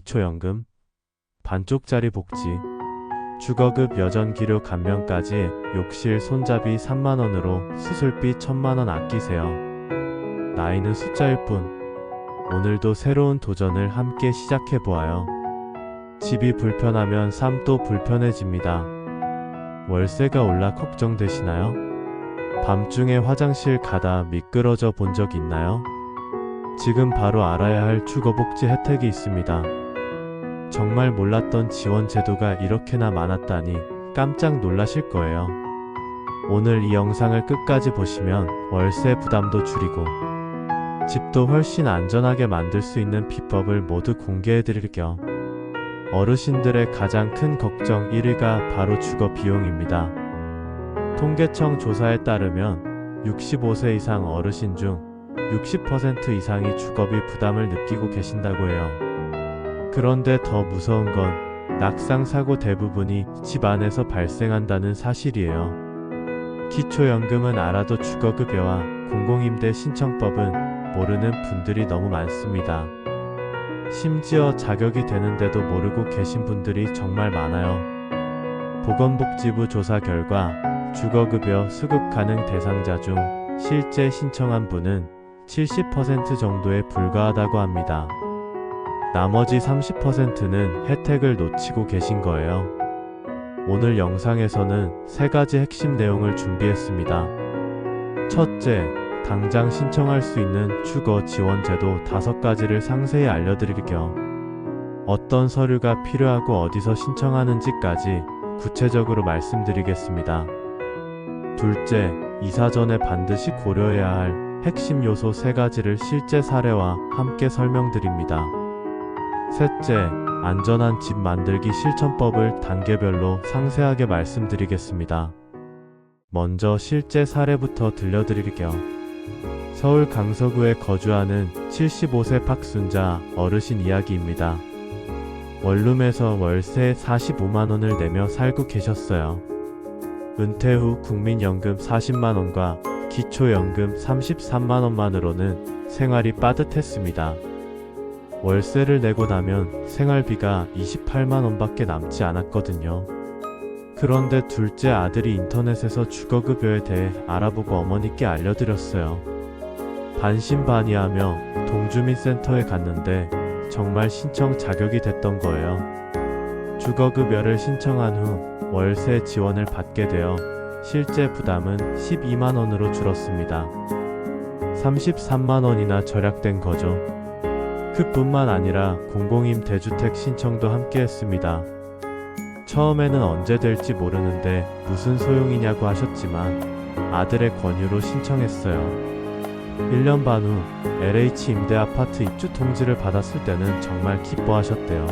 기초연금, 반쪽짜리 복지, 주거급 여전기료 감면까지 욕실 손잡이 3만원으로 수술비 1000만원 아끼세요. 나이는 숫자일 뿐. 오늘도 새로운 도전을 함께 시작해보아요. 집이 불편하면 삶도 불편해집니다. 월세가 올라 걱정되시나요? 밤중에 화장실 가다 미끄러져 본 적 있나요? 지금 바로 알아야 할 주거복지 혜택이 있습니다. 정말 몰랐던 지원 제도가 이렇게나 많았다니 깜짝 놀라실 거예요. 오늘 이 영상을 끝까지 보시면 월세 부담도 줄이고 집도 훨씬 안전하게 만들 수 있는 비법을 모두 공개해드릴게요. 어르신들의 가장 큰 걱정 1위가 바로 주거 비용입니다. 통계청 조사에 따르면 65세 이상 어르신 중 60% 이상이 주거비 부담을 느끼고 계신다고 해요. 그런데 더 무서운 건 낙상사고 대부분이 집 안에서 발생한다는 사실이에요. 기초연금은 알아도 주거급여와 공공임대 신청법은 모르는 분들이 너무 많습니다. 심지어 자격이 되는데도 모르고 계신 분들이 정말 많아요. 보건복지부 조사 결과 주거급여 수급 가능 대상자 중 실제 신청한 분은 70% 정도에 불과하다고 합니다. 나머지 30%는 혜택을 놓치고 계신 거예요. 오늘 영상에서는 3가지 핵심 내용을 준비했습니다. 첫째, 당장 신청할 수 있는 주거 지원 제도 5가지를 상세히 알려드릴게요. 어떤 서류가 필요하고 어디서 신청하는지까지 구체적으로 말씀드리겠습니다. 둘째, 이사 전에 반드시 고려해야 할 핵심 요소 3가지를 실제 사례와 함께 설명드립니다. 셋째, 안전한 집 만들기 실천법을 단계별로 상세하게 말씀드리겠습니다. 먼저 실제 사례부터 들려드릴게요. 서울 강서구에 거주하는 75세 박순자 어르신 이야기입니다. 원룸에서 월세 45만원을 내며 살고 계셨어요. 은퇴 후 국민연금 40만원과 기초연금 33만원만으로는 생활이 빠듯했습니다. 월세를 내고 나면 생활비가 28만원밖에 남지 않았거든요. 그런데 둘째 아들이 인터넷에서 주거급여에 대해 알아보고 어머니께 알려드렸어요. 반신반의하며 동주민센터에 갔는데 정말 신청 자격이 됐던 거예요. 주거급여를 신청한 후 월세 지원을 받게 되어 실제 부담은 12만원으로 줄었습니다. 33만원이나 절약된 거죠. 그뿐만 아니라 공공임대주택 신청도 함께 했습니다. 처음에는 언제 될지 모르는데 무슨 소용이냐고 하셨지만 아들의 권유로 신청했어요. 1년 반 후 LH 임대아파트 입주 통지를 받았을 때는 정말 기뻐하셨대요.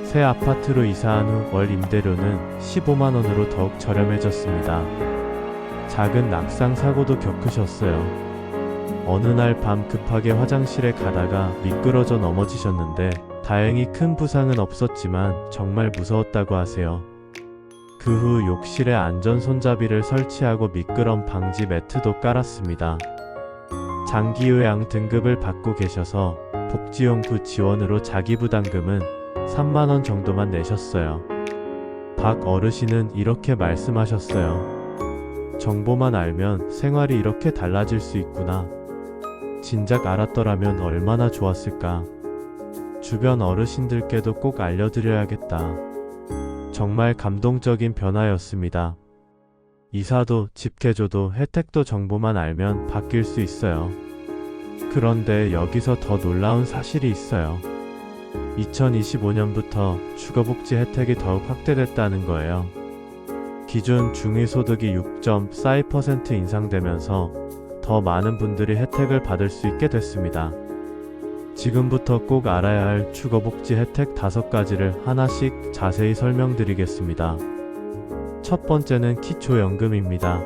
새 아파트로 이사한 후 월 임대료는 15만원으로 더욱 저렴해졌습니다. 작은 낙상 사고도 겪으셨어요. 어느 날 밤 급하게 화장실에 가다가 미끄러져 넘어지셨는데 다행히 큰 부상은 없었지만 정말 무서웠다고 하세요. 그 후 욕실에 안전 손잡이를 설치하고 미끄럼 방지 매트도 깔았습니다. 장기요양 등급을 받고 계셔서 복지용구 지원으로 자기부담금은 3만원 정도만 내셨어요. 박 어르신은 이렇게 말씀하셨어요. 정보만 알면 생활이 이렇게 달라질 수 있구나. 진작 알았더라면 얼마나 좋았을까. 주변 어르신들께도 꼭 알려드려야겠다. 정말 감동적인 변화였습니다. 이사도 집 개조도 혜택도 정보만 알면 바뀔 수 있어요. 그런데 여기서 더 놀라운 사실이 있어요. 2025년부터 주거복지 혜택이 더욱 확대됐다는 거예요. 기준 중위소득이 6.42% 인상되면서 더 많은 분들이 혜택을 받을 수 있게 됐습니다. 지금부터 꼭 알아야 할 주거복지 혜택 5가지를 하나씩 자세히 설명드리겠습니다. 첫 번째는 기초연금입니다.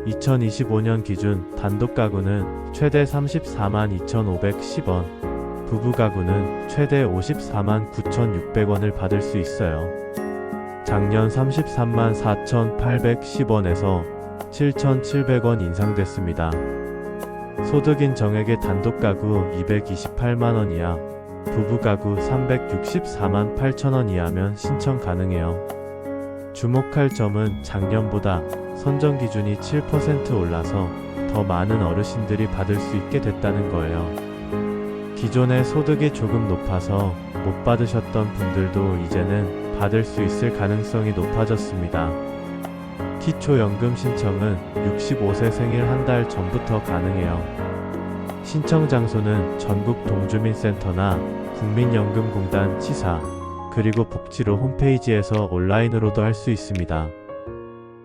2025년 기준 단독가구는 최대 34만 2,510원, 부부가구는 최대 54만 9,600원을 받을 수 있어요. 작년 33만 4,810원에서 7,700원 인상됐습니다. 소득 인정액의 단독가구 228만원 이하, 부부 가구 364만 8천원 이하면 신청 가능해요. 주목할 점은 작년보다 선정 기준이 7% 올라서 더 많은 어르신들이 받을 수 있게 됐다는 거예요. 기존에 소득이 조금 높아서 못 받으셨던 분들도 이제는 받을 수 있을 가능성이 높아졌습니다. 기초연금 신청은 65세 생일 한 달 전부터 가능해요. 신청 장소는 전국 동주민센터나 국민연금공단 치사, 그리고 복지로 홈페이지에서 온라인으로도 할 수 있습니다.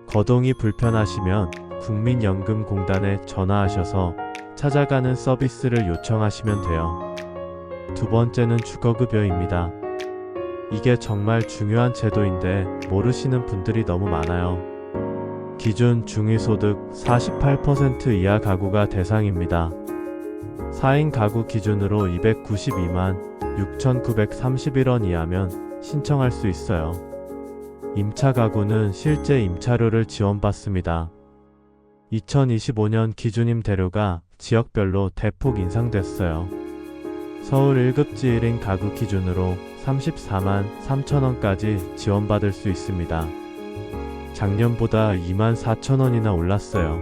거동이 불편하시면 국민연금공단에 전화하셔서 찾아가는 서비스를 요청하시면 돼요. 두 번째는 주거급여입니다. 이게 정말 중요한 제도인데 모르시는 분들이 너무 많아요. 기준 중위소득 48% 이하 가구가 대상입니다. 4인 가구 기준으로 292만 6,931원 이하면 신청할 수 있어요. 임차 가구는 실제 임차료를 지원받습니다. 2025년 기준 임대료가 지역별로 대폭 인상됐어요. 서울 1급지 1인 가구 기준으로 34만 3천원까지 지원받을 수 있습니다. 작년보다 2만 4천원이나 올랐어요.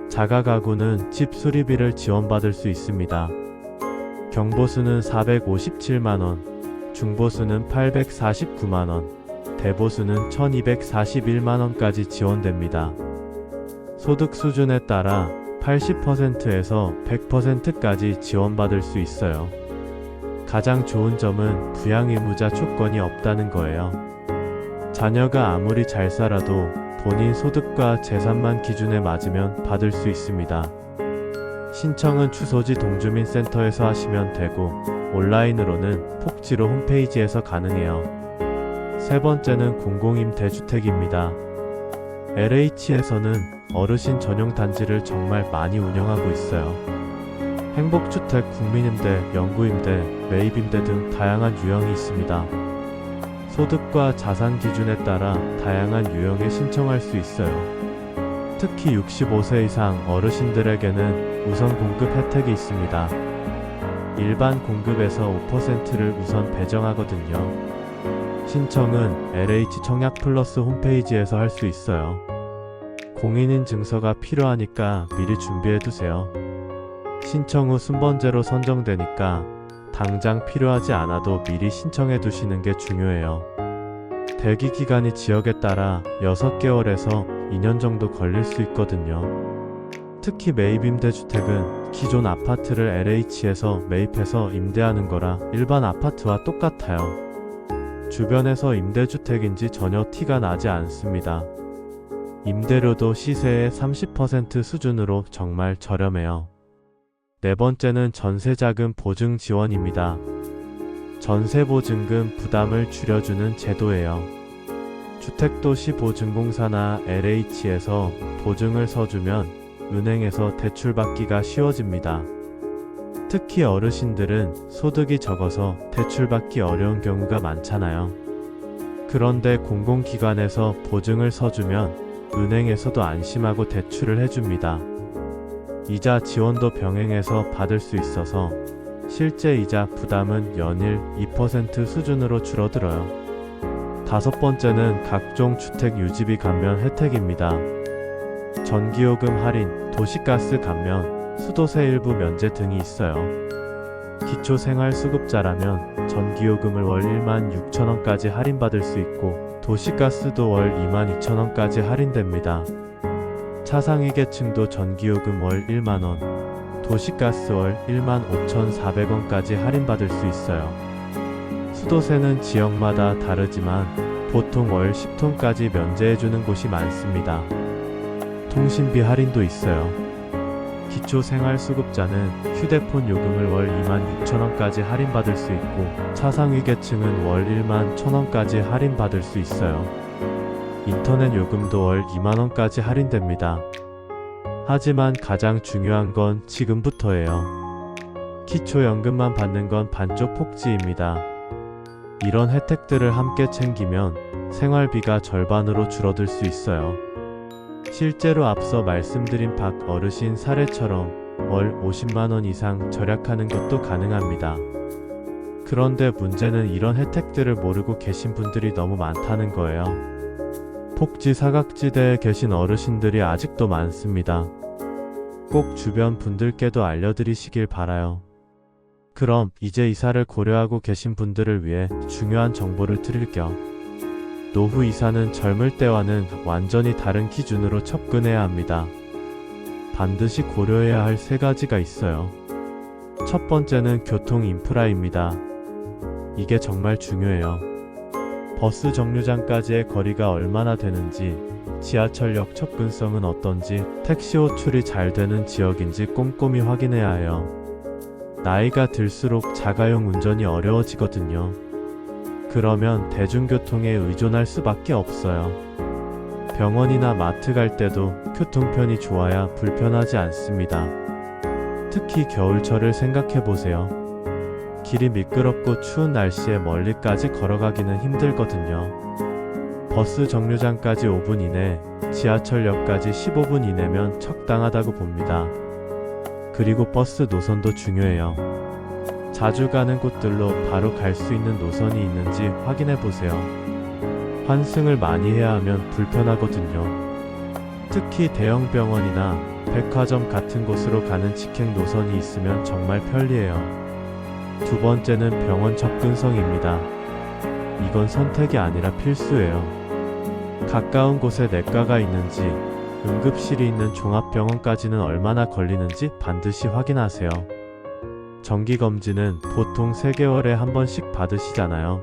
자가 가구는 집 수리비를 지원받을 수 있습니다. 경보수는 457만원, 중보수는 849만원, 대보수는 1241만원까지 지원됩니다. 소득 수준에 따라 80%에서 100%까지 지원받을 수 있어요. 가장 좋은 점은 부양 의무자 조건이 없다는 거예요. 자녀가 아무리 잘 살아도 본인 소득과 재산만 기준에 맞으면 받을 수 있습니다. 신청은 주소지 동주민센터에서 하시면 되고 온라인으로는 폭지로 홈페이지에서 가능해요. 세 번째는 공공임대주택입니다. LH에서는 어르신 전용 단지를 정말 많이 운영하고 있어요. 행복주택, 국민임대, 영구임대, 매입임대 등 다양한 유형이 있습니다. 소득과 자산 기준에 따라 다양한 유형에 신청할 수 있어요. 특히 65세 이상 어르신들에게는 우선 공급 혜택이 있습니다. 일반 공급에서 5%를 우선 배정하거든요. 신청은 LH 청약 플러스 홈페이지에서 할 수 있어요. 공인인 증서가 필요하니까 미리 준비해두세요. 신청 후 순번제로 선정되니까 당장 필요하지 않아도 미리 신청해 두시는 게 중요해요. 대기 기간이 지역에 따라 6개월에서 2년 정도 걸릴 수 있거든요. 특히 매입임대주택은 기존 아파트를 LH에서 매입해서 임대하는 거라 일반 아파트와 똑같아요. 주변에서 임대주택인지 전혀 티가 나지 않습니다. 임대료도 시세의 30% 수준으로 정말 저렴해요. 네 번째는 전세자금 보증 지원입니다. 전세보증금 부담을 줄여주는 제도예요. 주택도시보증공사나 LH에서 보증을 서주면 은행에서 대출받기가 쉬워집니다. 특히 어르신들은 소득이 적어서 대출받기 어려운 경우가 많잖아요. 그런데 공공기관에서 보증을 서주면 은행에서도 안심하고 대출을 해줍니다. 이자 지원도 병행해서 받을 수 있어서 실제 이자 부담은 연일 2% 수준으로 줄어들어요. 다섯 번째는 각종 주택 유지비 감면 혜택입니다. 전기요금 할인, 도시가스 감면, 수도세 일부 면제 등이 있어요. 기초생활수급자라면 전기요금을 월 1만 6천원까지 할인받을 수 있고 도시가스도 월 2만 2천원까지 할인됩니다. 차상위계층도 전기요금 월 1만원, 도시가스 월 1만 5,400원까지 할인받을 수 있어요. 수도세는 지역마다 다르지만 보통 월 10톤까지 면제해주는 곳이 많습니다. 통신비 할인도 있어요. 기초생활수급자는 휴대폰 요금을 월 2만 6천원까지 할인받을 수 있고 차상위계층은 월 1만 1천원까지 할인받을 수 있어요. 인터넷 요금도 월 2만원까지 할인됩니다. 하지만 가장 중요한 건 지금부터예요. 기초연금만 받는 건 반쪽 폭지입니다. 이런 혜택들을 함께 챙기면 생활비가 절반으로 줄어들 수 있어요. 실제로 앞서 말씀드린 박 어르신 사례처럼 월 50만원 이상 절약하는 것도 가능합니다. 그런데 문제는 이런 혜택들을 모르고 계신 분들이 너무 많다는 거예요. 폭지 사각지대에 계신 어르신들이 아직도 많습니다. 꼭 주변 분들께도 알려드리시길 바라요. 그럼 이제 이사를 고려하고 계신 분들을 위해 중요한 정보를 드릴 겸 노후 이사는 젊을 때와는 완전히 다른 기준으로 접근해야 합니다. 반드시 고려해야 할 3가지가 있어요. 첫 번째는 교통 인프라입니다. 이게 정말 중요해요. 버스 정류장까지의 거리가 얼마나 되는지, 지하철역 접근성은 어떤지, 택시 호출이 잘 되는 지역인지 꼼꼼히 확인해야 해요. 나이가 들수록 자가용 운전이 어려워지거든요. 그러면 대중교통에 의존할 수밖에 없어요. 병원이나 마트 갈 때도 교통편이 좋아야 불편하지 않습니다. 특히 겨울철을 생각해 보세요. 길이 미끄럽고 추운 날씨에 멀리까지 걸어가기는 힘들거든요. 버스 정류장까지 5분 이내, 지하철역까지 15분 이내면 적당하다고 봅니다. 그리고 버스 노선도 중요해요. 자주 가는 곳들로 바로 갈 수 있는 노선이 있는지 확인해 보세요. 환승을 많이 해야 하면 불편하거든요. 특히 대형 병원이나 백화점 같은 곳으로 가는 직행 노선이 있으면 정말 편리해요. 두 번째는 병원 접근성입니다. 이건 선택이 아니라 필수예요. 가까운 곳에 내과가 있는지, 응급실이 있는 종합병원까지는 얼마나 걸리는지 반드시 확인하세요. 정기검진은 보통 3개월에 한 번씩 받으시잖아요.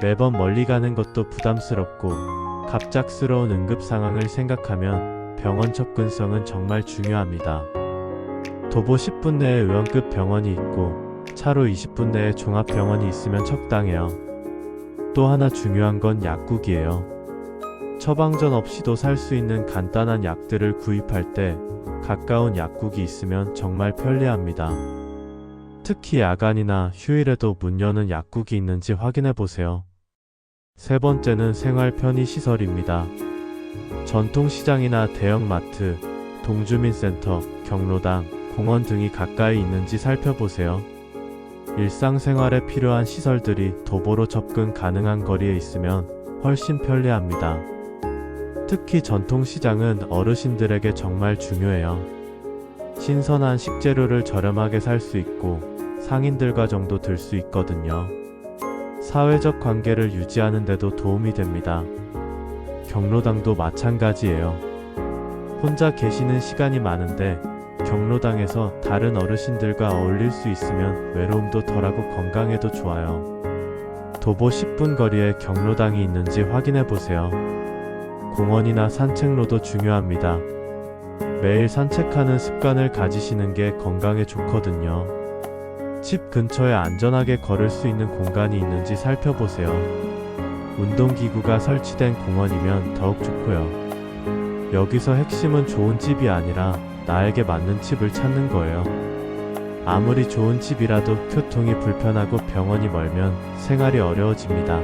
매번 멀리 가는 것도 부담스럽고 갑작스러운 응급 상황을 생각하면 병원 접근성은 정말 중요합니다. 도보 10분 내에 의원급 병원이 있고 차로 20분 내에 종합병원이 있으면 적당해요. 또 하나 중요한 건 약국이에요. 처방전 없이도 살 수 있는 간단한 약들을 구입할 때 가까운 약국이 있으면 정말 편리합니다. 특히 야간이나 휴일에도 문 여는 약국이 있는지 확인해 보세요. 세 번째는 생활 편의시설입니다. 전통시장이나 대형마트, 동주민센터, 경로당, 공원 등이 가까이 있는지 살펴보세요. 일상생활에 필요한 시설들이 도보로 접근 가능한 거리에 있으면 훨씬 편리합니다. 특히 전통시장은 어르신들에게 정말 중요해요. 신선한 식재료를 저렴하게 살 수 있고 상인들과 정도 들 수 있거든요. 사회적 관계를 유지하는 데도 도움이 됩니다. 경로당도 마찬가지예요. 혼자 계시는 시간이 많은데 경로당에서 다른 어르신들과 어울릴 수 있으면 외로움도 덜하고 건강에도 좋아요. 도보 10분 거리에 경로당이 있는지 확인해 보세요. 공원이나 산책로도 중요합니다. 매일 산책하는 습관을 가지시는 게 건강에 좋거든요. 집 근처에 안전하게 걸을 수 있는 공간이 있는지 살펴보세요. 운동기구가 설치된 공원이면 더욱 좋고요. 여기서 핵심은 좋은 집이 아니라 나에게 맞는 집을 찾는 거예요. 아무리 좋은 집이라도 교통이 불편하고 병원이 멀면 생활이 어려워집니다.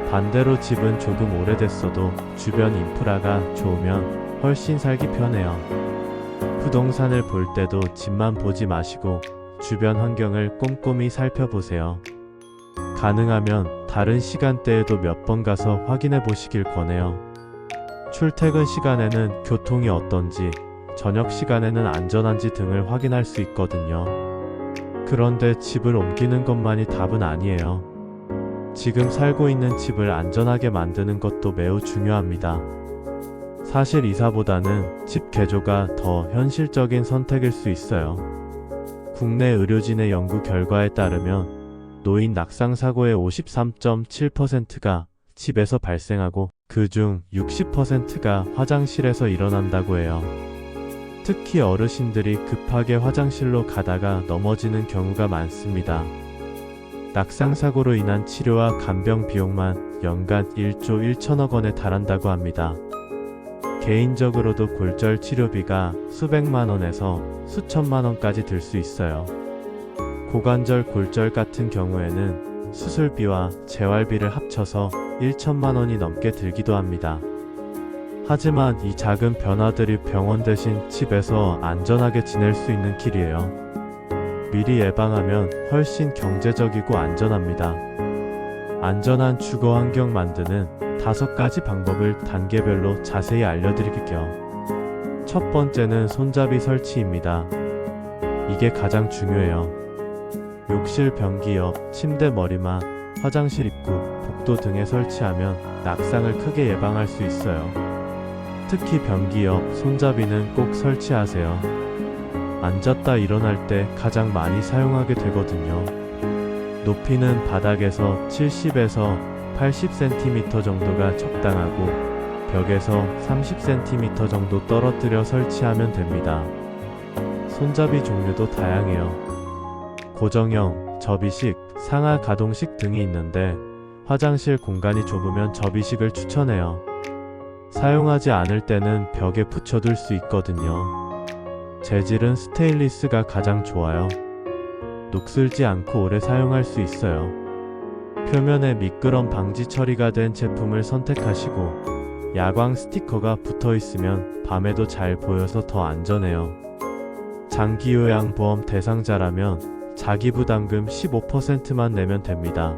반대로 집은 조금 오래됐어도 주변 인프라가 좋으면 훨씬 살기 편해요. 부동산을 볼 때도 집만 보지 마시고 주변 환경을 꼼꼼히 살펴보세요. 가능하면 다른 시간대에도 몇 번 가서 확인해 보시길 권해요. 출퇴근 시간에는 교통이 어떤지, 저녁 시간에는 안전한지 등을 확인할 수 있거든요. 그런데 집을 옮기는 것만이 답은 아니에요. 지금 살고 있는 집을 안전하게 만드는 것도 매우 중요합니다. 사실 이사보다는 집 개조가 더 현실적인 선택일 수 있어요. 국내 의료진의 연구 결과에 따르면 노인 낙상 사고의 53.7%가 집에서 발생하고 그중 60%가 화장실에서 일어난다고 해요. 특히 어르신들이 급하게 화장실로 가다가 넘어지는 경우가 많습니다. 낙상 사고로 인한 치료와 간병 비용만 연간 1조 1천억 원에 달한다고 합니다. 개인적으로도 골절 치료비가 수백만 원에서 수천만 원까지 들 수 있어요. 고관절 골절 같은 경우에는 수술비와 재활비를 합쳐서 1천만 원이 넘게 들기도 합니다. 하지만 이 작은 변화들이 병원 대신 집에서 안전하게 지낼 수 있는 길이에요. 미리 예방하면 훨씬 경제적이고 안전합니다. 안전한 주거 환경 만드는 5가지 방법을 단계별로 자세히 알려드릴게요. 첫 번째는 손잡이 설치입니다. 이게 가장 중요해요. 욕실 변기 옆, 침대 머리막, 화장실 입구, 복도 등에 설치하면 낙상을 크게 예방할 수 있어요. 특히 변기 옆 손잡이는 꼭 설치하세요. 앉았다 일어날 때 가장 많이 사용하게 되거든요. 높이는 바닥에서 70에서 80cm 정도가 적당하고 벽에서 30cm 정도 떨어뜨려 설치하면 됩니다. 손잡이 종류도 다양해요. 고정형, 접이식, 상하 가동식 등이 있는데 화장실 공간이 좁으면 접이식을 추천해요. 사용하지 않을 때는 벽에 붙여둘 수 있거든요. 재질은 스테인리스가 가장 좋아요. 녹슬지 않고 오래 사용할 수 있어요. 표면에 미끄럼 방지 처리가 된 제품을 선택하시고 야광 스티커가 붙어 있으면 밤에도 잘 보여서 더 안전해요. 장기요양보험 대상자라면 자기부담금 15%만 내면 됩니다.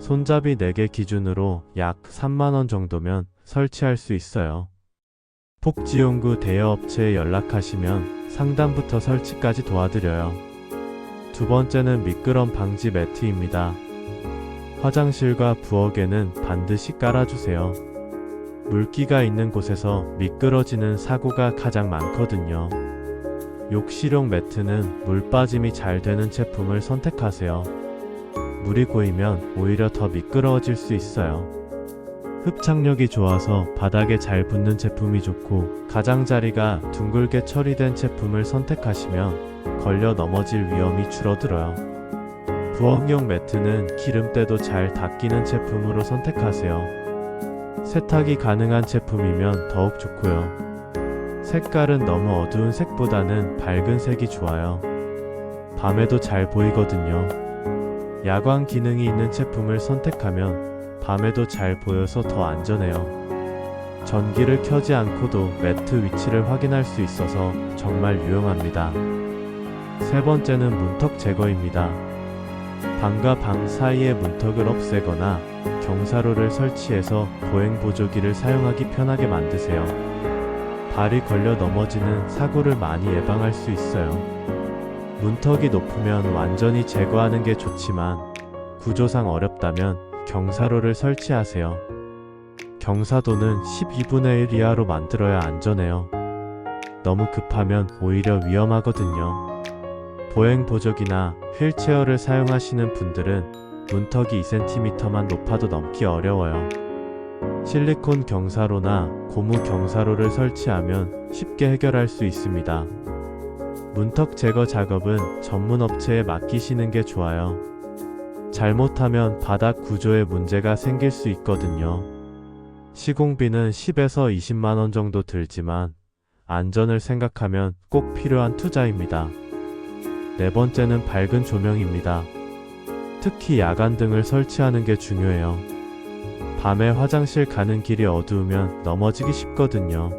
손잡이 4개 기준으로 약 3만원 정도면 설치할 수 있어요. 폭지용구 대여업체에 연락하시면 상담부터 설치까지 도와드려요. 두 번째는 미끄럼 방지 매트입니다. 화장실과 부엌에는 반드시 깔아주세요. 물기가 있는 곳에서 미끄러지는 사고가 가장 많거든요. 욕실용 매트는 물 빠짐이 잘 되는 제품을 선택하세요. 물이 고이면 오히려 더 미끄러워질 수 있어요. 흡착력이 좋아서 바닥에 잘 붙는 제품이 좋고 가장자리가 둥글게 처리된 제품을 선택하시면 걸려 넘어질 위험이 줄어들어요. 부엌용 매트는 기름때도 잘 닦이는 제품으로 선택하세요. 세탁이 가능한 제품이면 더욱 좋고요. 색깔은 너무 어두운 색보다는 밝은 색이 좋아요. 밤에도 잘 보이거든요. 야광 기능이 있는 제품을 선택하면 밤에도 잘 보여서 더 안전해요. 전기를 켜지 않고도 매트 위치를 확인할 수 있어서 정말 유용합니다. 세 번째는 문턱 제거입니다. 방과 방 사이의 문턱을 없애거나 경사로를 설치해서 보행보조기를 사용하기 편하게 만드세요. 발이 걸려 넘어지는 사고를 많이 예방할 수 있어요. 문턱이 높으면 완전히 제거하는 게 좋지만 구조상 어렵다면 경사로를 설치하세요. 경사도는 12분의 1 이하로 만들어야 안전해요. 너무 급하면 오히려 위험하거든요. 보행보조기나 휠체어를 사용하시는 분들은 문턱이 2cm만 높아도 넘기 어려워요. 실리콘 경사로나 고무 경사로를 설치하면 쉽게 해결할 수 있습니다. 문턱 제거 작업은 전문 업체에 맡기시는 게 좋아요. 잘못하면 바닥 구조에 문제가 생길 수 있거든요. 시공비는 10에서 20만원 정도 들지만 안전을 생각하면 꼭 필요한 투자입니다. 네 번째는 밝은 조명입니다. 특히 야간등을 설치하는 게 중요해요. 밤에 화장실 가는 길이 어두우면 넘어지기 쉽거든요.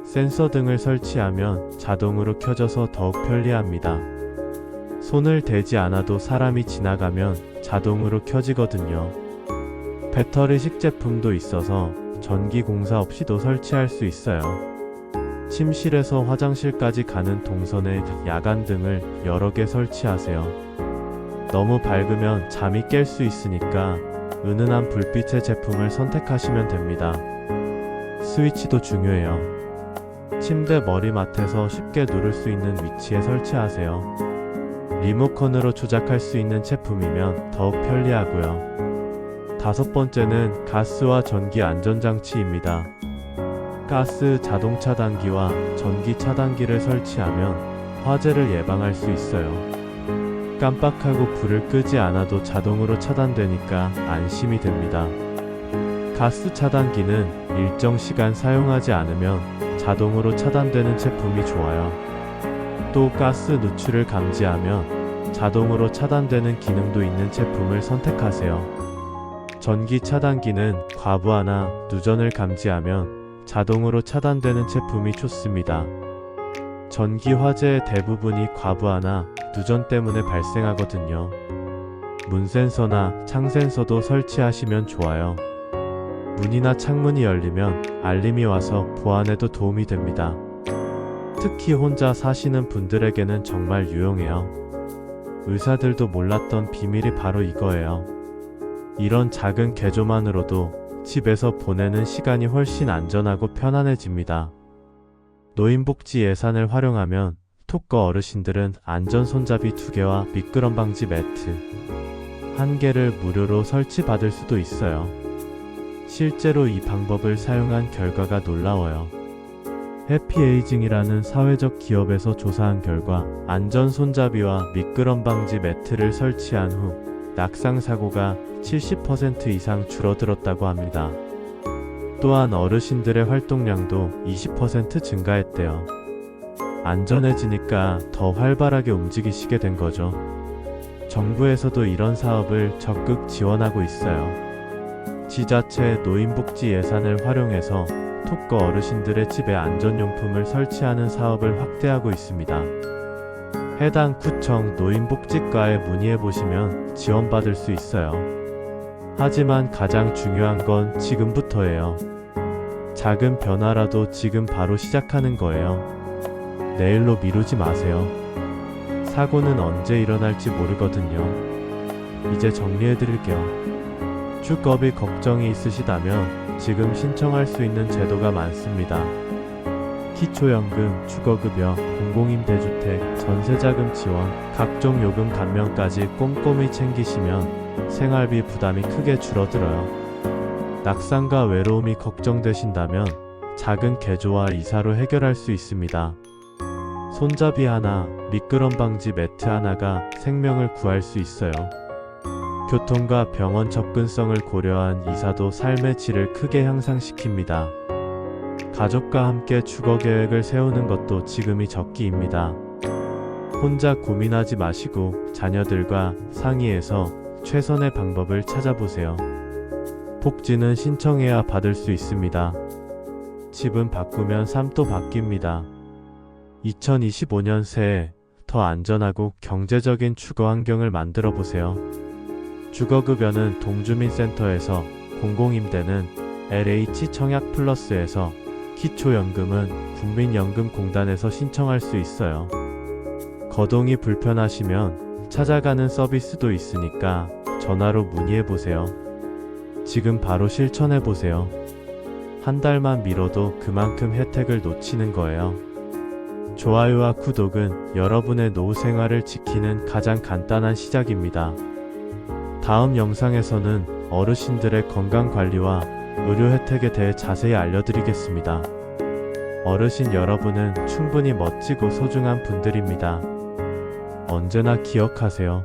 센서 등을 설치하면 자동으로 켜져서 더욱 편리합니다. 손을 대지 않아도 사람이 지나가면 자동으로 켜지거든요. 배터리식 제품도 있어서 전기 공사 없이도 설치할 수 있어요. 침실에서 화장실까지 가는 동선에 야간등을 여러 개 설치하세요. 너무 밝으면 잠이 깰 수 있으니까 은은한 불빛의 제품을 선택하시면 됩니다. 스위치도 중요해요. 침대 머리맡에서 쉽게 누를 수 있는 위치에 설치하세요. 리모컨으로 조작할 수 있는 제품이면 더욱 편리하고요. 다섯 번째는 가스와 전기 안전장치입니다. 가스 자동 차단기와 전기 차단기를 설치하면 화재를 예방할 수 있어요. 깜빡하고 불을 끄지 않아도 자동으로 차단되니까 안심이 됩니다. 가스 차단기는 일정 시간 사용하지 않으면 자동으로 차단되는 제품이 좋아요. 또 가스 누출을 감지하면 자동으로 차단되는 기능도 있는 제품을 선택하세요. 전기 차단기는 과부하나 누전을 감지하면 자동으로 차단되는 제품이 좋습니다. 전기 화재의 대부분이 과부하나 누전 때문에 발생하거든요. 문 센서나 창 센서도 설치하시면 좋아요. 문이나 창문이 열리면 알림이 와서 보안에도 도움이 됩니다. 특히 혼자 사시는 분들에게는 정말 유용해요. 의사들도 몰랐던 비밀이 바로 이거예요. 이런 작은 개조만으로도 집에서 보내는 시간이 훨씬 안전하고 편안해집니다. 노인복지 예산을 활용하면 톡거 어르신들은 안전 손잡이 2개와 미끄럼 방지 매트 1개를 무료로 설치받을 수도 있어요. 실제로 이 방법을 사용한 결과가 놀라워요. 해피에이징이라는 사회적 기업에서 조사한 결과 안전 손잡이와 미끄럼 방지 매트를 설치한 후 낙상 사고가 70% 이상 줄어들었다고 합니다. 또한 어르신들의 활동량도 20% 증가했대요. 안전해지니까 더 활발하게 움직이시게 된 거죠. 정부에서도 이런 사업을 적극 지원하고 있어요. 지자체 노인복지 예산을 활용해서 톡거 어르신들의 집에 안전용품을 설치하는 사업을 확대하고 있습니다. 해당 구청 노인복지과에 문의해보시면 지원받을 수 있어요. 하지만 가장 중요한 건 지금부터예요. 작은 변화라도 지금 바로 시작하는 거예요. 내일로 미루지 마세요. 사고는 언제 일어날지 모르거든요. 이제 정리해드릴게요. 주거비 걱정이 있으시다면 지금 신청할 수 있는 제도가 많습니다. 기초연금, 주거급여, 공공임대주택, 전세자금 지원, 각종 요금 감면까지 꼼꼼히 챙기시면 생활비 부담이 크게 줄어들어요. 낙상과 외로움이 걱정되신다면 작은 개조와 이사로 해결할 수 있습니다. 손잡이 하나, 미끄럼 방지 매트 하나가 생명을 구할 수 있어요. 교통과 병원 접근성을 고려한 이사도 삶의 질을 크게 향상시킵니다. 가족과 함께 주거 계획을 세우는 것도 지금이 적기입니다. 혼자 고민하지 마시고 자녀들과 상의해서 최선의 방법을 찾아보세요. 복지는 신청해야 받을 수 있습니다. 집은 바꾸면 삶도 바뀝니다. 2025년 새해 더 안전하고 경제적인 주거 환경을 만들어 보세요. 주거급여는 동주민센터에서, 공공임대는 LH 청약 플러스에서, 기초연금은 국민연금공단에서 신청할 수 있어요. 거동이 불편하시면 찾아가는 서비스도 있으니까 전화로 문의해보세요. 지금 바로 실천해보세요. 한 달만 미뤄도 그만큼 혜택을 놓치는 거예요. 좋아요와 구독은 여러분의 노후 생활을 지키는 가장 간단한 시작입니다. 다음 영상에서는 어르신들의 건강관리와 의료 혜택에 대해 자세히 알려드리겠습니다. 어르신 여러분은 충분히 멋지고 소중한 분들입니다. 언제나 기억하세요.